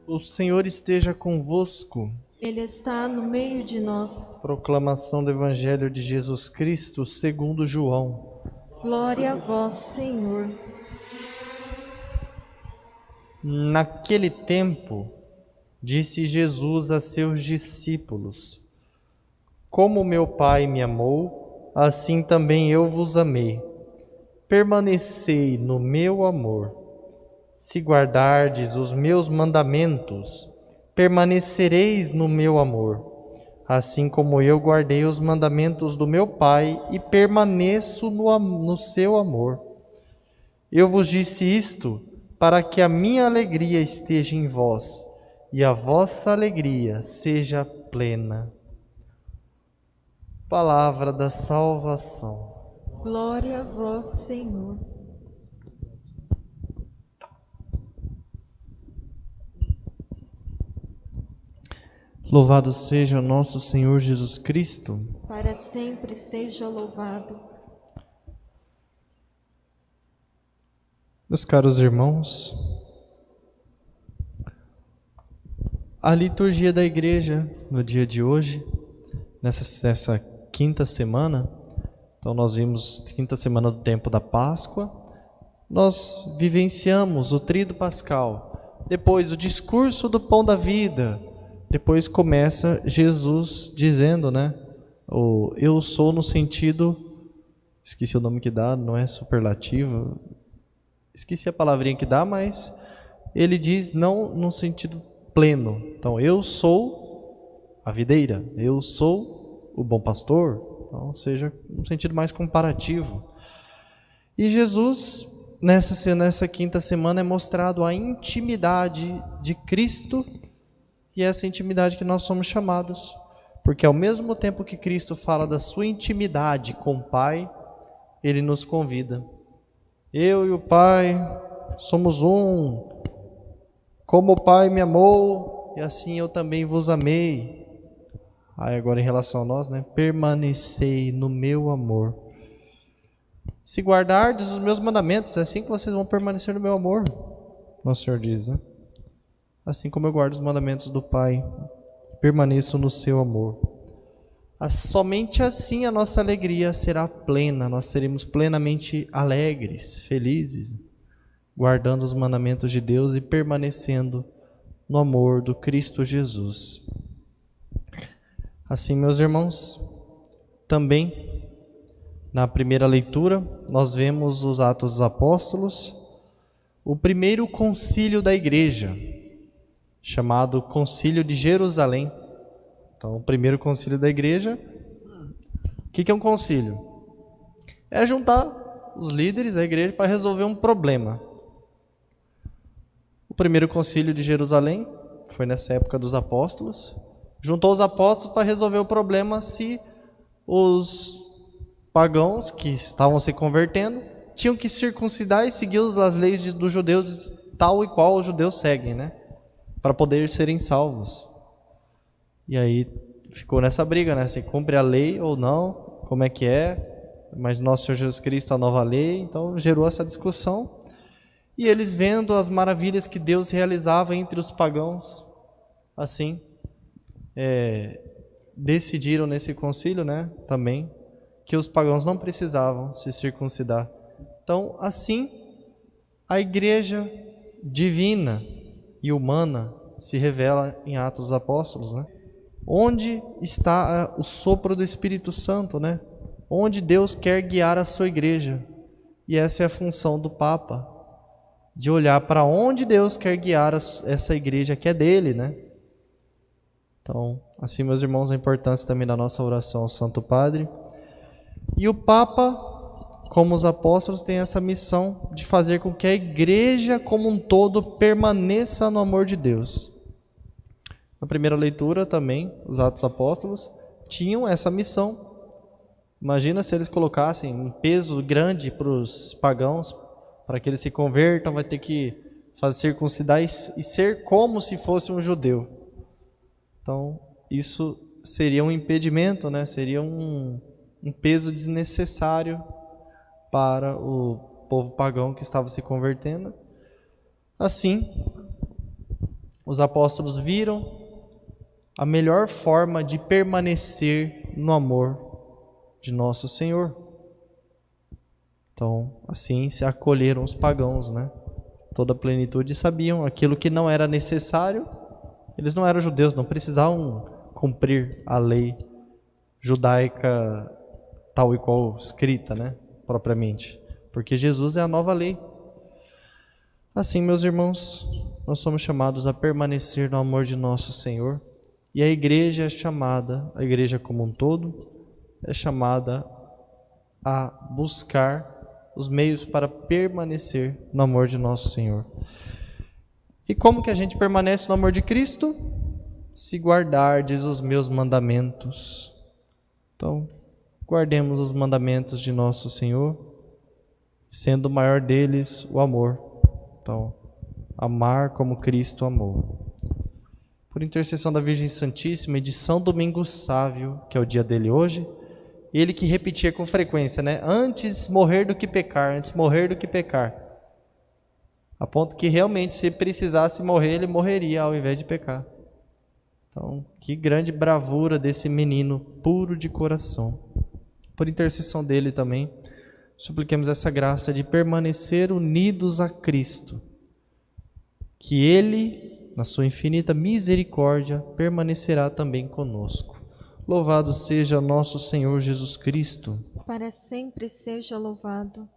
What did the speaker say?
O Senhor esteja convosco. Ele está no meio de nós. Proclamação do Evangelho de Jesus Cristo segundo João. Glória a vós, Senhor. Naquele tempo, disse Jesus a seus discípulos: Como meu Pai me amou, assim também eu vos amei. Permanecei no meu amor. Se guardardes os meus mandamentos, permanecereis no meu amor, assim como eu guardei os mandamentos do meu Pai e permaneço no seu amor. Eu vos disse isto para que a minha alegria esteja em vós e a vossa alegria seja plena. Palavra da salvação. Glória a vós, Senhor. Louvado seja o nosso Senhor Jesus Cristo. Para sempre seja louvado. Meus caros irmãos, a liturgia da igreja no dia de hoje, nessa quinta semana, então nós vimos quinta semana do tempo da Páscoa, nós vivenciamos o tríduo pascal, depois o discurso do pão da vida, depois começa Jesus dizendo, o eu sou no sentido, esqueci o nome que dá, não é superlativo, esqueci a palavrinha que dá, mas ele diz não no sentido pleno. Então, eu sou a videira, eu sou o bom pastor, então, seja um sentido mais comparativo. E Jesus, nessa quinta semana, é mostrado a intimidade de Cristo, e essa intimidade que nós somos chamados, porque ao mesmo tempo que Cristo fala da sua intimidade com o Pai, Ele nos convida. Eu e o Pai somos um, como o Pai me amou, e assim eu também vos amei. Aí agora em relação a nós, permanecei no meu amor. Se guardardes os meus mandamentos, é assim que vocês vão permanecer no meu amor, Nosso Senhor diz, Assim como eu guardo os mandamentos do Pai, permaneço no seu amor. Somente assim a nossa alegria será plena, nós seremos plenamente alegres, felizes, guardando os mandamentos de Deus e permanecendo no amor do Cristo Jesus. Assim, meus irmãos, também na primeira leitura nós vemos os Atos dos Apóstolos, o primeiro concílio da igreja, chamado Concílio de Jerusalém. Então, o primeiro concílio da igreja. O que é um concílio? É juntar os líderes da igreja para resolver um problema. O primeiro concílio de Jerusalém foi nessa época dos apóstolos. Juntou os apóstolos para resolver o problema se os pagãos que estavam se convertendo tinham que circuncidar e seguir as leis dos judeus tal e qual os judeus seguem, para poder serem salvos. E aí ficou nessa briga, se cumpre a lei ou não, como é que é, mas nosso Senhor Jesus Cristo, a nova lei, então gerou essa discussão. E eles vendo as maravilhas que Deus realizava entre os pagãos, assim, decidiram nesse concílio, também, que os pagãos não precisavam se circuncidar. Então, assim, a igreja divina e humana se revela em Atos dos Apóstolos, Onde está o sopro do Espírito Santo, Onde Deus quer guiar a sua igreja. E essa é a função do Papa, de olhar para onde Deus quer guiar essa igreja que é dele, Então, assim, meus irmãos, a importância também da nossa oração ao Santo Padre. E o Papa, como os apóstolos, tem essa missão de fazer com que a igreja como um todo permaneça no amor de Deus. Na primeira leitura também, os Atos Apóstolos tinham essa missão. Imagina se eles colocassem um peso grande para os pagãos, para que eles se convertam, vai ter que circuncidar e ser como se fosse um judeu. Então, isso seria um impedimento, seria um peso desnecessário para o povo pagão que estava se convertendo. Assim, os apóstolos viram a melhor forma de permanecer no amor de nosso Senhor. Então, assim se acolheram os pagãos, né? Toda a plenitude sabiam aquilo que não era necessário. Eles não eram judeus, não precisavam cumprir a lei judaica tal e qual escrita, né? Propriamente. Porque Jesus é a nova lei. Assim, meus irmãos, nós somos chamados a permanecer no amor de nosso Senhor. E a igreja é chamada, a igreja como um todo, é chamada a buscar os meios para permanecer no amor de nosso Senhor. E como que a gente permanece no amor de Cristo? Se guardardes os meus mandamentos. Então, guardemos os mandamentos de nosso Senhor, sendo o maior deles o amor. Então, amar como Cristo amou. Por intercessão da Virgem Santíssima e de São Domingos Sávio, que é o dia dele hoje, ele que repetia com frequência, né? Antes morrer do que pecar, antes morrer do que pecar. A ponto que realmente, se precisasse morrer, ele morreria ao invés de pecar. Então, que grande bravura desse menino puro de coração. Por intercessão dele também, supliquemos essa graça de permanecer unidos a Cristo. Que ele, na sua infinita misericórdia, permanecerá também conosco. Louvado seja nosso Senhor Jesus Cristo. Para sempre seja louvado.